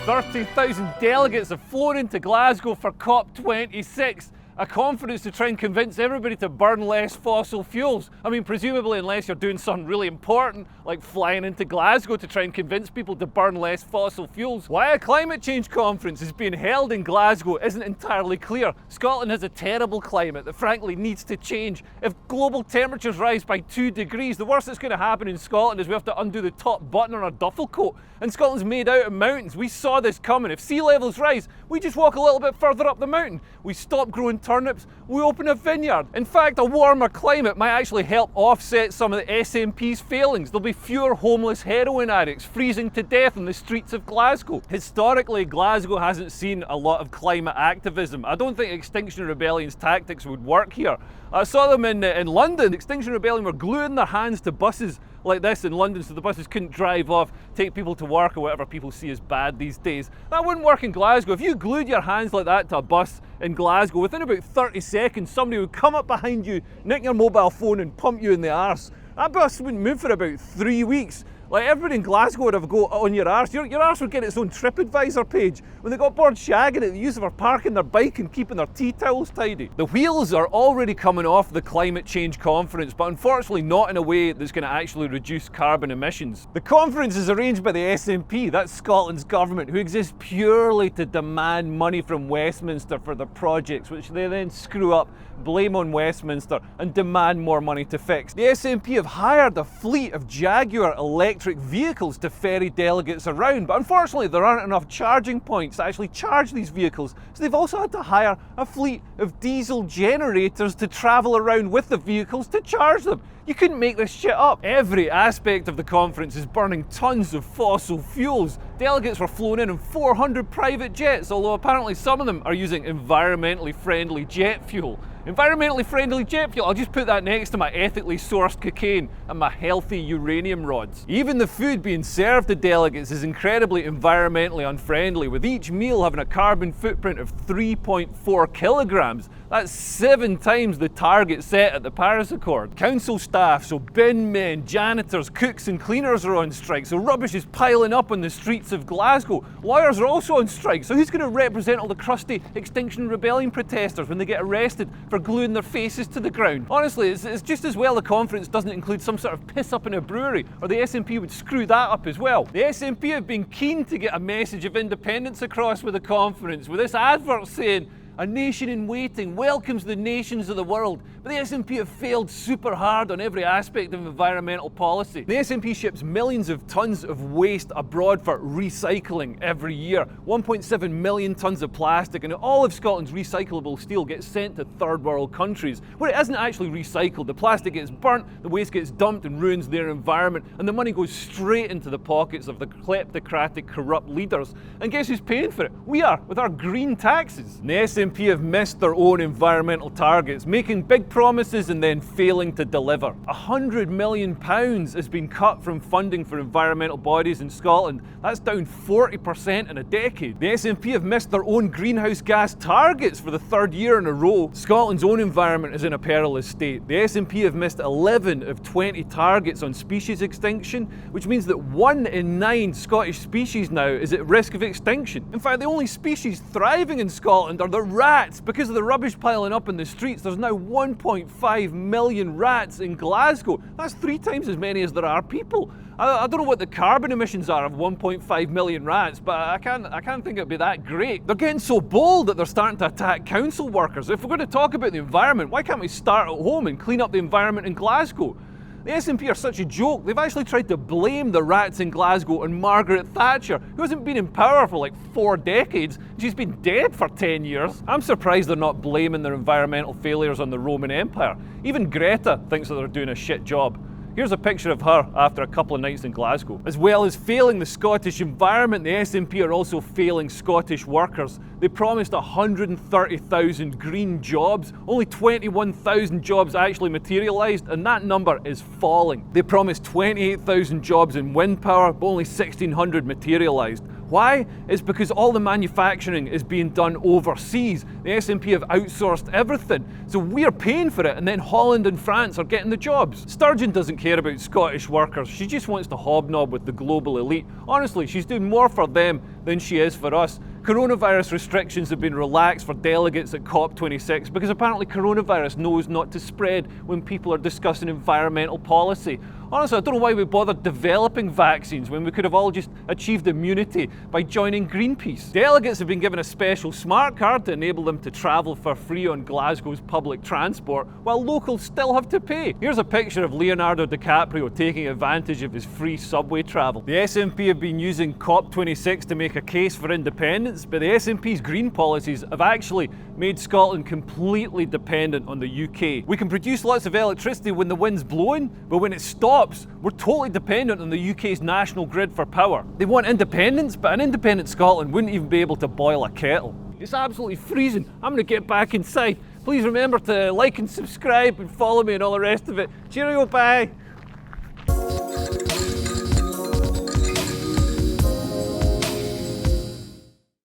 30,000 delegates have flown into Glasgow for COP26, a conference to try and convince everybody to burn less fossil fuels. I mean, presumably unless you're doing something really important, like flying into Glasgow to try and convince people to burn less fossil fuels. Why a climate change conference is being held in Glasgow isn't entirely clear. Scotland has a terrible climate that frankly needs to change. If global temperatures rise by 2 degrees, the worst that's going to happen in Scotland is we have to undo the top button on our duffel coat. And Scotland's made out of mountains. We saw this coming. If sea levels rise, we just walk a little bit further up the mountain. We stop growing turnips, we open a vineyard. In fact, a warmer climate might actually help offset some of the SNP's failings. There'll be fewer homeless heroin addicts freezing to death on the streets of Glasgow. Historically, Glasgow hasn't seen a lot of climate activism. I don't think Extinction Rebellion's tactics would work here. I saw them in London. Extinction Rebellion were gluing their hands to buses like this in London so the buses couldn't drive off, take people to work or whatever people see as bad these days. That wouldn't work in Glasgow. If you glued your hands like that to a bus in Glasgow, within about 30 seconds somebody would come up behind you, nick your mobile phone and pump you in the arse. That bus wouldn't move for about 3 weeks. Like, everybody in Glasgow would have a go on your arse. Your arse would get its own TripAdvisor page. When they got bored shagging it, they used it for parking their bike and keeping their tea towels tidy. The wheels are already coming off the climate change conference, but unfortunately not in a way that's going to actually reduce carbon emissions. The conference is arranged by the SNP, that's Scotland's government, who exists purely to demand money from Westminster for their projects, which they then screw up, blame on Westminster, and demand more money to fix. The SNP have hired a fleet of Jaguar electric vehicles to ferry delegates around, but unfortunately there aren't enough charging points to actually charge these vehicles, so they've also had to hire a fleet of diesel generators to travel around with the vehicles to charge them. You couldn't make this shit up. Every aspect of the conference is burning tons of fossil fuels. Delegates were flown in 400 private jets, although apparently some of them are using environmentally friendly jet fuel. Environmentally friendly jet fuel, I'll just put that next to my ethically sourced cocaine and my healthy uranium rods. Even the food being served to delegates is incredibly environmentally unfriendly, with each meal having a carbon footprint of 3.4 kilograms. That's 7 times the target set at the Paris Accord. Council staff, so bin men, janitors, cooks and cleaners are on strike, so rubbish is piling up on the streets of Glasgow. Lawyers are also on strike, so who's going to represent all the crusty Extinction Rebellion protesters when they get arrested for gluing their faces to the ground? Honestly, it's just as well the conference doesn't include some sort of piss up in a brewery, or the SNP would screw that up as well. The SNP have been keen to get a message of independence across with the conference, with this advert saying, "A nation in waiting welcomes the nations of the world." But the SNP have failed super hard on every aspect of environmental policy. The SNP ships millions of tons of waste abroad for recycling every year. 1.7 million tons of plastic, and all of Scotland's recyclable steel gets sent to third world countries, where it isn't actually recycled. The plastic gets burnt, the waste gets dumped and ruins their environment, and the money goes straight into the pockets of the kleptocratic, corrupt leaders. And guess who's paying for it? We are, with our green taxes. And the SNP have missed their own environmental targets, making big promises and then failing to deliver. £100 million has been cut from funding for environmental bodies in Scotland. That's down 40% in a decade. The SNP have missed their own greenhouse gas targets for the 3rd year in a row. Scotland's own environment is in a perilous state. The SNP have missed 11 of 20 targets on species extinction, which means that 1 in 9 Scottish species now is at risk of extinction. In fact, the only species thriving in Scotland are the rats. Because of the rubbish piling up in the streets, there's now 1.5 million rats in Glasgow. That's 3 times as many as there are people. I don't know what the carbon emissions are of 1.5 million rats, but I can't think it'd be that great. They're getting so bold that they're starting to attack council workers. If we're going to talk about the environment, why can't we start at home and clean up the environment in Glasgow? The SNP are such a joke, they've actually tried to blame the rats in Glasgow on Margaret Thatcher, who hasn't been in power for like 4 decades. She's been dead for 10 years. I'm surprised they're not blaming their environmental failures on the Roman Empire. Even Greta thinks that they're doing a shit job. Here's a picture of her after a couple of nights in Glasgow. As well as failing the Scottish environment, the SNP are also failing Scottish workers. They promised 130,000 green jobs. Only 21,000 jobs actually materialised, and that number is falling. They promised 28,000 jobs in wind power, but only 1,600 materialised. Why? It's because all the manufacturing is being done overseas. The SNP have outsourced everything, so we're paying for it, and then Holland and France are getting the jobs. Sturgeon doesn't care about Scottish workers, she just wants to hobnob with the global elite. Honestly, she's doing more for them than she is for us. Coronavirus restrictions have been relaxed for delegates at COP26 because apparently coronavirus knows not to spread when people are discussing environmental policy. Honestly, I don't know why we bothered developing vaccines when we could have all just achieved immunity by joining Greenpeace. Delegates have been given a special smart card to enable them to travel for free on Glasgow's public transport, while locals still have to pay. Here's a picture of Leonardo DiCaprio taking advantage of his free subway travel. The SNP have been using COP26 to make a case for independence, but the SNP's green policies have actually made Scotland completely dependent on the UK. We can produce lots of electricity when the wind's blowing, but when it stops, we're totally dependent on the UK's national grid for power. They want independence, but an independent Scotland wouldn't even be able to boil a kettle. It's absolutely freezing. I'm gonna get back inside. Please remember to like and subscribe and follow me and all the rest of it. Cheerio, bye.